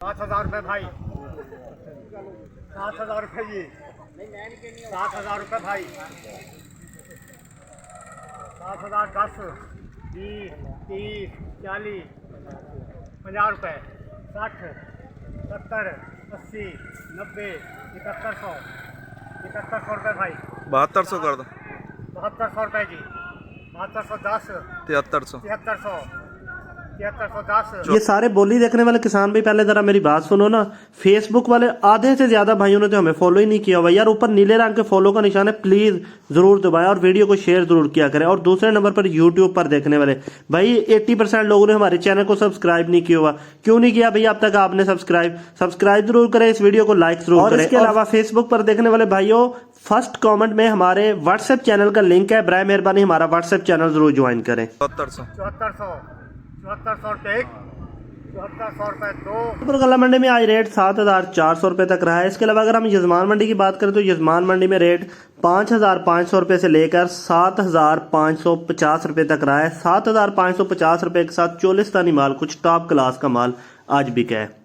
7,000 रुपये भाई, 7,000 रुपये जी, 7,000 रुपये भाई, 7,000 10, 20, 30, 40, 50 रुपये, 60, 70, 80, 90, 7100, 7100 रुपये भाई, 7200 कर दो, 7200 रुपये जी, 7210, 7300, 7300, 7310। ये सारे बोली देखने वाले किसान भाई पहले जरा मेरी बात सुनो ना। फेसबुक वाले आधे से ज्यादा भाइयों ने तो हमें फॉलो ही नहीं किया हुआ यार। ऊपर नीले रंग के फॉलो का निशान है, प्लीज जरूर दबाएं और वीडियो को शेयर जरूर किया करें। और दूसरे नंबर पर यूट्यूब पर देखने वाले भाई 80% लोगों ने हमारे चैनल को सब्सक्राइब नहीं किया हुआ। क्यों नहीं किया भाई अब तक आपने? सब्सक्राइब जरूर करें, इस वीडियो को लाइक जरूर करें। इसके अलावा फेसबुक पर देखने वाले भाइयों फर्स्ट कमेंट में हमारे व्हाट्सएप चैनल का लिंक है, बराए मेहरबानी हमारा व्हाट्सएप चैनल जरूर ज्वाइन करें। 7400, 7400 रुपये एक, 7400 रुपये दो। ऊपर गला मंडी में आज रेट 7,400 रुपए तक रहा है। इसके अलावा अगर हम यजमान मंडी की बात करें तो यजमान मंडी में रेट 5,500 रुपए से लेकर 7,550 रुपए तक रहा है। 7,550 रुपए के साथ चोलिस्तानी माल, कुछ टॉप क्लास का माल आज बिका है।